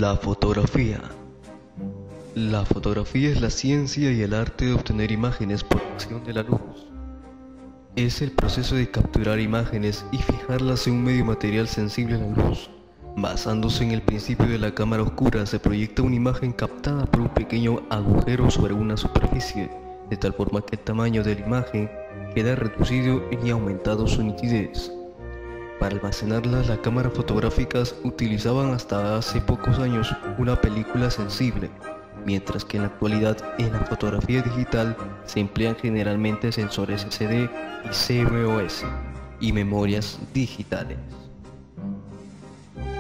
La fotografía. La fotografía es la ciencia y el arte de obtener imágenes por acción de la luz. Es el proceso de capturar imágenes y fijarlas en un medio material sensible a la luz. Basándose en el principio de la cámara oscura, se proyecta una imagen captada por un pequeño agujero sobre una superficie, de tal forma que el tamaño de la imagen queda reducido y aumentado su nitidez. Para almacenarlas, las cámaras fotográficas utilizaban hasta hace pocos años una película sensible, mientras que en la actualidad en la fotografía digital se emplean generalmente sensores SD y CMOS y memorias digitales.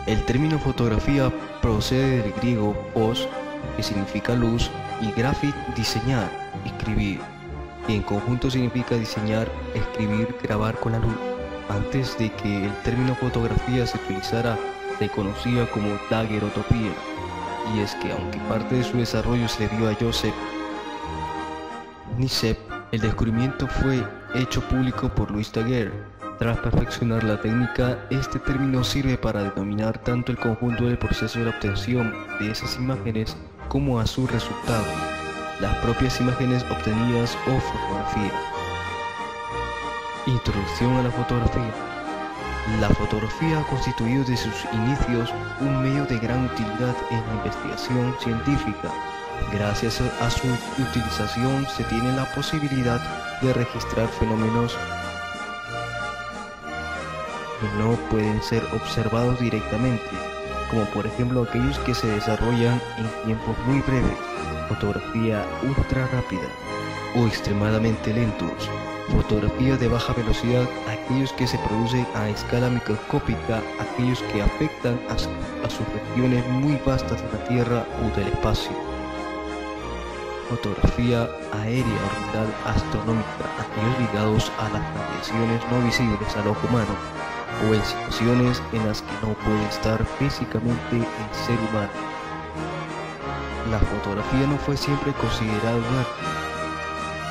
El término fotografía procede del griego phos, que significa luz, y graphit, diseñar, escribir, que en conjunto significa diseñar, escribir, grabar con la luz. Antes de que el término fotografía se utilizara, se conocía como daguerrotipia, y es que aunque parte de su desarrollo se debió a Joseph Nicephore, el descubrimiento fue hecho público por Louis Daguerre. Tras perfeccionar la técnica, este término sirve para denominar tanto el conjunto del proceso de la obtención de esas imágenes como a su resultado, las propias imágenes obtenidas o fotografías. Introducción a la fotografía. La fotografía ha constituido desde sus inicios un medio de gran utilidad en la investigación científica. Gracias a su utilización se tiene la posibilidad de registrar fenómenos que no pueden ser observados directamente, como por ejemplo aquellos que se desarrollan en tiempos muy breves, fotografía ultra rápida, o extremadamente lentos, fotografía de baja velocidad, aquellos que se producen a escala microscópica, aquellos que afectan a sus regiones muy vastas de la Tierra o del espacio, fotografía aérea orbital astronómica, aquellos ligados a las radiaciones no visibles al ojo humano, o en situaciones en las que no puede estar físicamente el ser humano. La fotografía no fue siempre considerada un arte.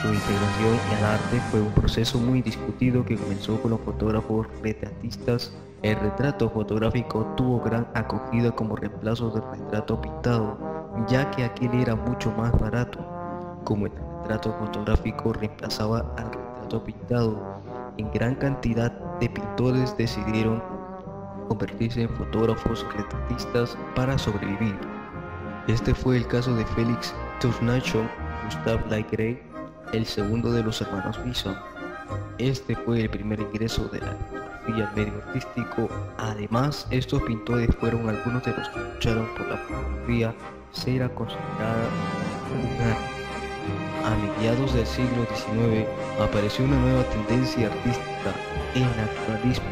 Su integración al arte fue un proceso muy discutido que comenzó con los fotógrafos retratistas. El retrato fotográfico tuvo gran acogida como reemplazo del retrato pintado, ya que aquel era mucho más barato. Como el retrato fotográfico reemplazaba al retrato pintado, en gran cantidad de pintores decidieron convertirse en fotógrafos retratistas para sobrevivir. Este fue el caso de Félix Tournachon y Gustave Le Gray, el segundo de los hermanos Bison. Este fue el primer ingreso de la fotografía al medio artístico. Además, estos pintores fueron algunos de los que lucharon por la fotografía ser considerada un arte. A mediados del siglo XIX apareció una nueva tendencia artística, el naturalismo.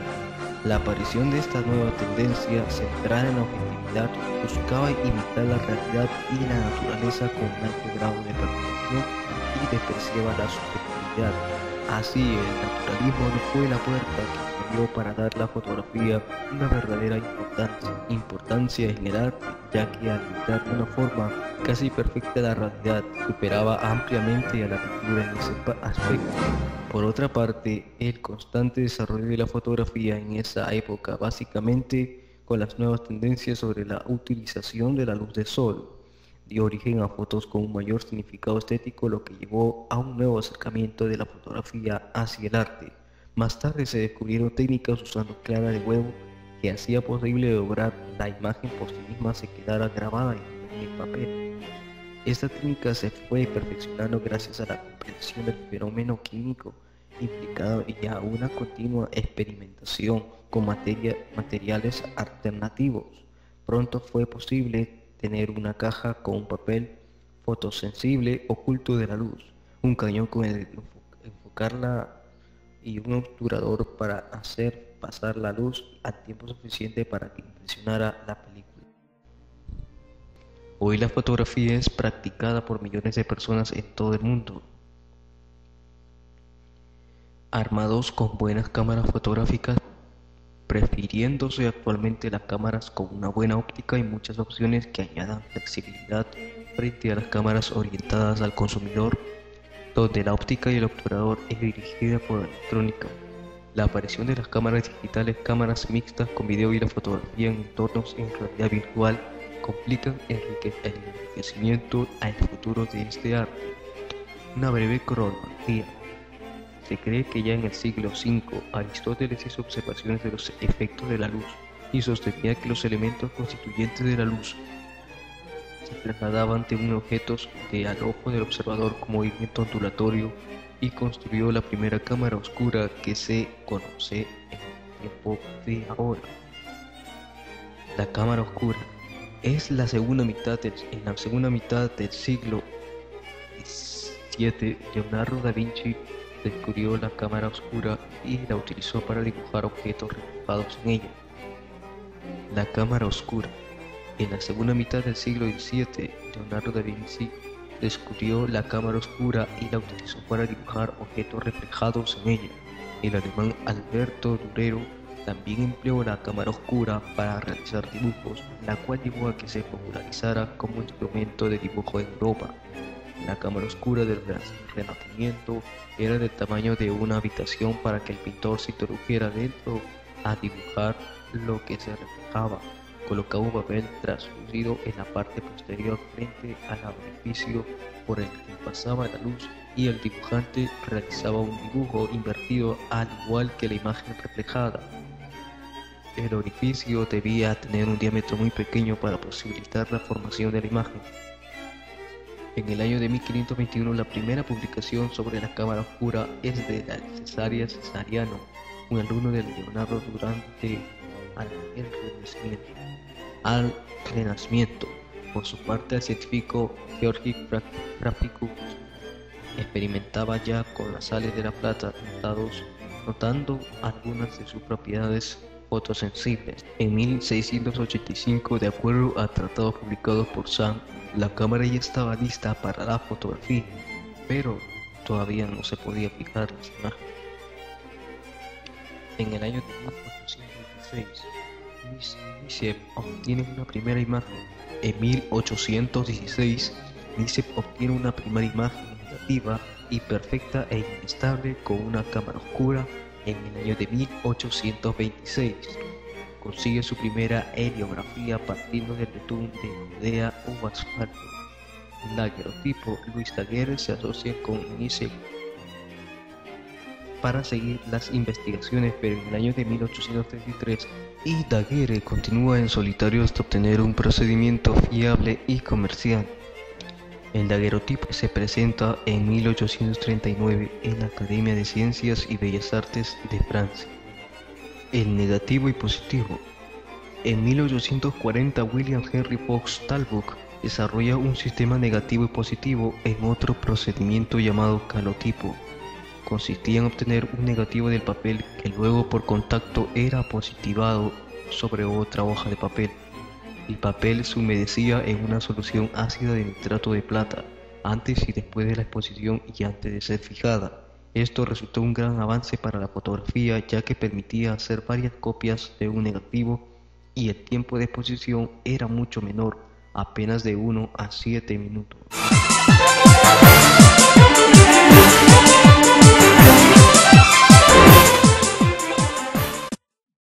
La aparición de esta nueva tendencia, centrada en la objetividad, buscaba imitar la realidad y la naturaleza con un alto grado de perfección y despreciaba la subjetividad. Así, el naturalismo no fue la puerta que sirvió para dar a la fotografía una verdadera importancia en el arte, ya que al imitar de una forma casi perfecta la realidad, superaba ampliamente a la pintura en ese aspecto. Por otra parte, el constante desarrollo de la fotografía en esa época, básicamente con las nuevas tendencias sobre la utilización de la luz del sol, dio origen a fotos con un mayor significado estético, lo que llevó a un nuevo acercamiento de la fotografía hacia el arte. Más tarde se descubrieron técnicas usando clara de huevo que hacía posible lograr la imagen por sí misma se quedara grabada en el papel. Esta técnica se fue perfeccionando gracias a la comprensión del fenómeno químico implicado y a una continua experimentación con materiales alternativos. Pronto fue posible tener una caja con un papel fotosensible oculto de la luz, un cañón con el enfocarla y un obturador para hacer pasar la luz a tiempo suficiente para que impresionara la película. Hoy la fotografía es practicada por millones de personas en todo el mundo. Armados con buenas cámaras fotográficas, prefiriéndose actualmente las cámaras con una buena óptica y muchas opciones que añadan flexibilidad frente a las cámaras orientadas al consumidor, donde la óptica y el obturador es dirigida por electrónica. La aparición de las cámaras digitales, cámaras mixtas con video y la fotografía en entornos en realidad virtual complican el enriquecimiento al futuro de este arte. Una breve cronología. Se cree que ya en el siglo V Aristóteles hizo observaciones de los efectos de la luz y sostenía que los elementos constituyentes de la luz se trasladaban de un objeto al ojo del observador con movimiento ondulatorio y construyó la primera cámara oscura que se conoce en el tiempo de ahora. La cámara oscura es en la segunda mitad del siglo VII, Leonardo da Vinci descubrió la cámara oscura y la utilizó para dibujar objetos reflejados en ella. La cámara oscura. En la segunda mitad del siglo XVII, Leonardo da Vinci descubrió la cámara oscura y la utilizó para dibujar objetos reflejados en ella. El alemán Alberto Durero también empleó la cámara oscura para realizar dibujos, la cual llevó a que se popularizara como instrumento de dibujo en Europa. La cámara oscura del Renacimiento era del tamaño de una habitación para que el pintor se introdujera dentro a dibujar lo que se reflejaba. Colocaba un papel translúcido en la parte posterior frente al orificio por el que pasaba la luz y el dibujante realizaba un dibujo invertido al igual que la imagen reflejada. El orificio debía tener un diámetro muy pequeño para posibilitar la formación de la imagen. En el año de 1521 la primera publicación sobre la cámara oscura es de Cesarea Cesariano, un alumno de Leonardo durante al Renacimiento. Por su parte, el científico Georgi Praficus experimentaba ya con las sales de la plata notando algunas de sus propiedades fotosensibles. En 1685, de acuerdo a tratados publicados por Sand, la cámara ya estaba lista para la fotografía, pero todavía no se podía fijar las imágenes. En el año de 1826, Nicephs obtiene una primera imagen. En 1816, Nicephs obtiene una primera imagen negativa y perfecta e inestable con una cámara oscura. En el año de 1826, consigue su primera heliografía partiendo del betún de Judea o asfalto. El daguerrotipo Louis Daguerre se asocia con Nicephs para seguir las investigaciones, pero en el año de 1833 Daguerre continúa en solitario hasta obtener un procedimiento fiable y comercial. El daguerrotipo se presenta en 1839 en la Academia de Ciencias y Bellas Artes de Francia. El negativo y positivo. En 1840 William Henry Fox Talbot desarrolla un sistema negativo y positivo en otro procedimiento llamado calotipo. Consistía en obtener un negativo del papel que luego por contacto era positivado sobre otra hoja de papel. El papel se humedecía en una solución ácida de nitrato de plata antes y después de la exposición y antes de ser fijada. Esto resultó un gran avance para la fotografía, ya que permitía hacer varias copias de un negativo y el tiempo de exposición era mucho menor, apenas de 1 a 7 minutos.